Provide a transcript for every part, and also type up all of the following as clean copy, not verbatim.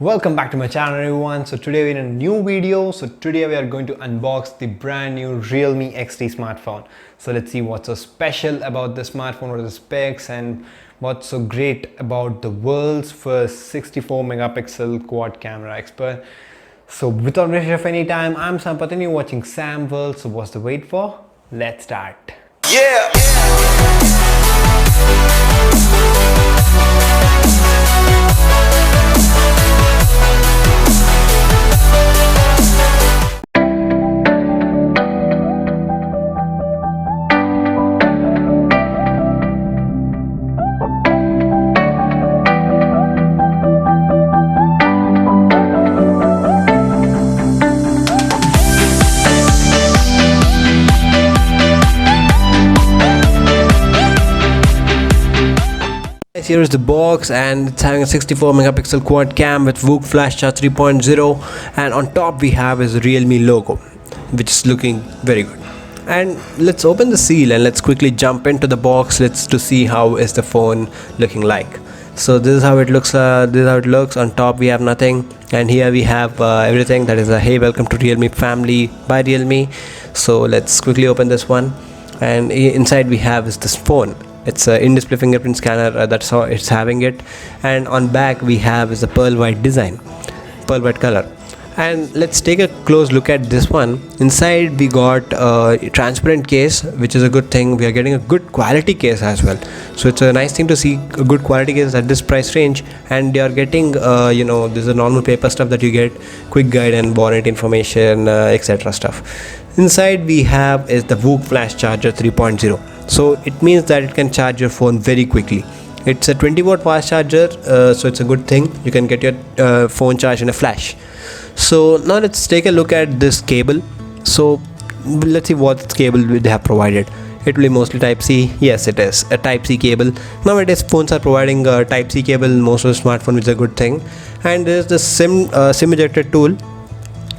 Welcome back to my channel everyone. So today we're in a new video. So today we are going to unbox the brand new Realme XT smartphone. So let's see what's so special about the smartphone, what are the specs and what's so great about the world's first 64 megapixel quad camera expert. So without wasting of any time, I'm Sampath and you're watching Sam World. So what's the wait for? Let's start. Yeah. Here is the box, and it's having a 64 megapixel quad cam with VOOC flash charge 3.0, and on top we have is Realme logo, which is looking very good. And let's open the seal and let's quickly jump into the box. Let's to see how is the phone looking like. So this is how it looks. On top we have nothing, and here we have everything. That is a hey, welcome to Realme family by Realme. So let's quickly open this one, and inside we have is this phone. It's an in-display fingerprint scanner, that's how it's having it. And on back we have is a pearl white design, pearl white color. And let's take a close look at this one. Inside we got a transparent case, which is a good thing. We are getting a good quality case as well, so it's a nice thing to see a good quality case at this price range. And you are getting this is a normal paper stuff that you get, quick guide and warranty information, etc stuff. Inside we have is the VOOC flash charger 3.0. So it means that it can charge your phone very quickly. It's a 20-watt fast charger, so it's a good thing. You can get your phone charged in a flash. So now let's take a look at this cable. So let's see what cable they have provided. It will be mostly type C. Yes, it is a type C cable. Nowadays phones are providing a type C cable in most of the smartphone, which is a good thing. And there is the SIM ejector tool.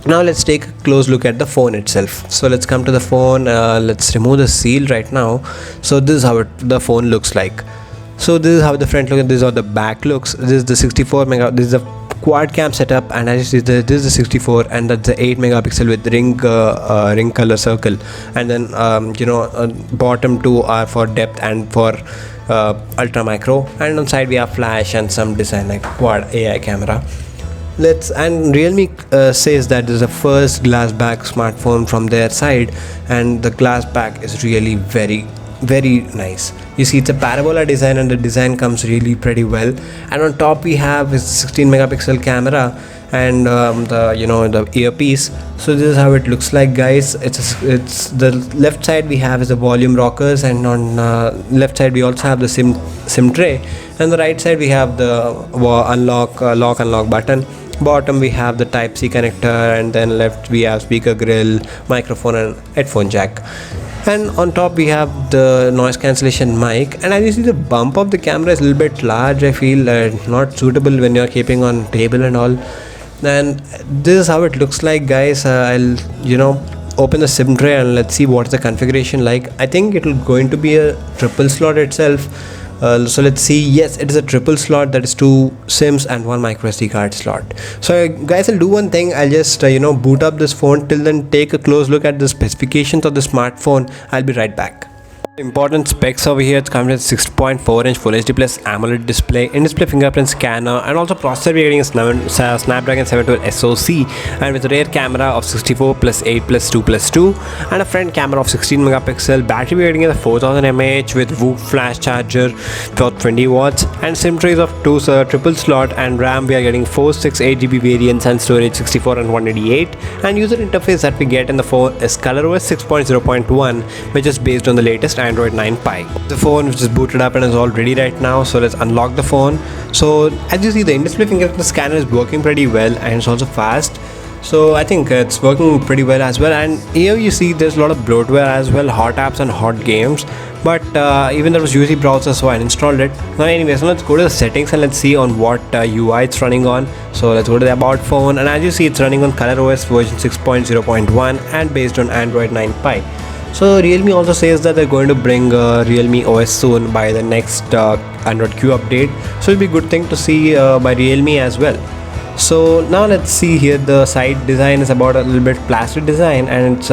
Now let's take a close look at the phone itself. So let's come to the phone. Let's remove the seal right now. So this is how the phone looks like. So this is how the front looks, this is how the back looks. This is the 64 mega, this is the quad cam setup, and as you see, this is the 64, and that's the 8 megapixel with ring color circle. And then bottom two are for depth and for ultra micro, and on side we have flash and some design like quad AI camera. And Realme says that this is the first glass back smartphone from their side, and the glass back is really very nice. You see, it's a parabola design, and the design comes really pretty well. And on top we have is 16 megapixel camera and the earpiece. So this is how it looks like, guys. It's the left side we have is the volume rockers, and on left side we also have the sim tray, and the right side we have the lock unlock button. Bottom we have the type C connector, and then left we have speaker grill, microphone and headphone jack. And on top we have the noise cancellation mic. And as you see, the bump of the camera is a little bit large. I feel not suitable when you're keeping on table and all. And this is how it looks like, guys. I'll open the SIM tray and let's see what's the configuration like. I think it will going to be a triple slot itself. So let's see. Yes, it is a triple slot, that is 2 SIMs and 1 micro SD card slot. So guys, I'll do one thing. I'll just boot up this phone. Till then, take a close look at the specifications of the smartphone. I'll be right back. Important specs over here. It's coming with 6.4 inch Full HD plus AMOLED display, in-display fingerprint scanner, and also processor we're getting a Snapdragon 712 SoC, and with a rear camera of 64 plus 8 plus 2 plus 2, and a front camera of 16 megapixel. Battery we're getting a 4000 mAh with VOOC flash charger for 20 watts, and SIM trays of 2 triple slot, and RAM we are getting 4, 6, 8GB variants, and storage 64 and 128. And user interface that we get in the phone is ColorOS 6.0.1, which is based on the latest Android 9 Pie. The phone which is booted up and is all ready right now. So let's unlock the phone. So as you see, the in-display fingerprint scanner is working pretty well, and it's also fast. So I think it's working pretty well as well. And here you see there's a lot of bloatware as well, hot apps and hot games. But even there was UC browser, so I installed it. Now anyways, let's go to the settings and let's see on what UI it's running on. So let's go to the about phone, and as you see, it's running on ColorOS version 6.0.1 and based on Android 9 Pie. So Realme also says that they're going to bring Realme OS soon by the next Android Q update. So it'll be a good thing to see by Realme as well. So now let's see here. The side design is about a little bit plastic design, and it's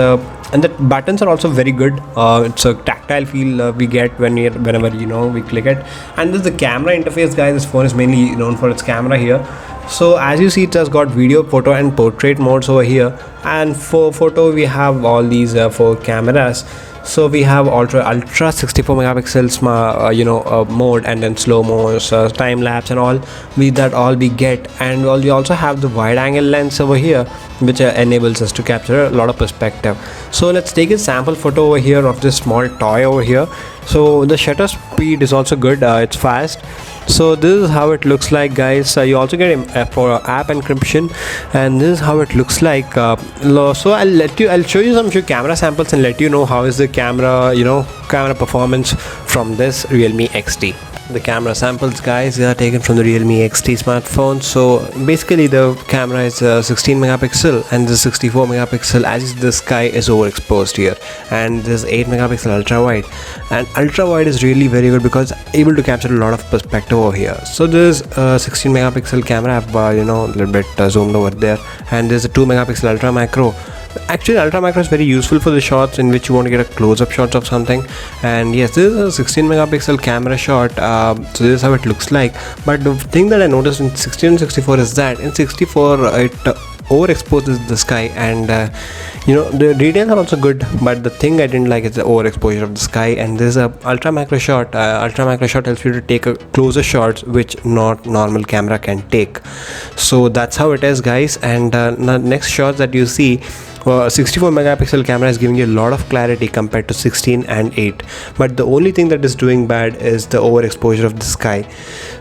and the buttons are also very good. It's a tactile feel we get whenever we click it. And this is the camera interface, guys. This phone is mainly known for its camera here. So as you see, it has got video, photo and portrait modes over here, and for photo we have all these four cameras. So we have ultra 64 megapixels mode, and then slow mo, time lapse and all we get. And we also have the wide angle lens over here, which enables us to capture a lot of perspective. So let's take a sample photo over here of this small toy over here. So the shutter speed is also good, it's fast. So this is how it looks like, guys. You also get for app encryption, and this is how it looks like. So I'll show you some few camera samples and let you know how is the camera camera performance from this Realme XT. The camera samples, guys, they are taken from the Realme XT smartphone. So basically the camera is 16 megapixel and the 64 megapixel. As the sky is overexposed here, and this 8 megapixel ultra wide, and ultra wide is really very good because able to capture a lot of perspective over here. So this 16 megapixel camera, I've a little bit zoomed over there, and there's a 2 megapixel ultra macro. Actually, ultra macro is very useful for the shots in which you want to get a close-up shots of something. And yes, this is a 16 megapixel camera shot. So this is how it looks like. But the thing that I noticed in 16 and 64 is that in 64 it overexposes the sky, and the details are also good, but the thing I didn't like is the overexposure of the sky. And this is a ultra macro shot. Ultra macro shot helps you to take a closer shots which not normal camera can take. So that's how it is, guys. And the next shots that you see, 64 megapixel camera is giving you a lot of clarity compared to 16 and 8, but the only thing that is doing bad is the overexposure of the sky.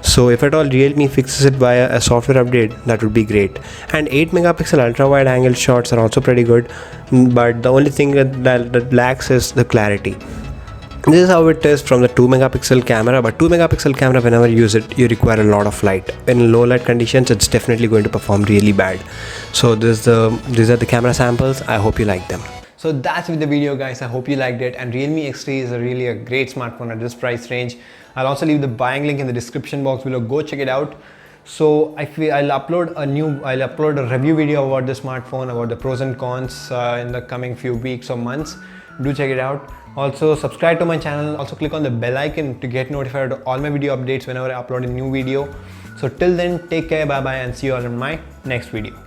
So if at all Realme fixes it via a software update, that would be great. And 8 megapixel ultra wide angle shots are also pretty good, but the only thing that lacks is the clarity. This is how it is from the 2 megapixel camera, but 2 megapixel camera, whenever you use it, you require a lot of light. In low light conditions, it's definitely going to perform really bad. So these are the camera samples. I hope you like them. So that's with the video, guys. I hope you liked it. And Realme XT is really a great smartphone at this price range. I'll also leave the buying link in the description box below. Go check it out. So I'll upload a review video about the smartphone, about the pros and cons in the coming few weeks or months. Do check it out. Also subscribe to my channel. Also click on the bell icon to get notified of all my video updates whenever I upload a new video. So till then, take care, bye bye, and see you all in my next video.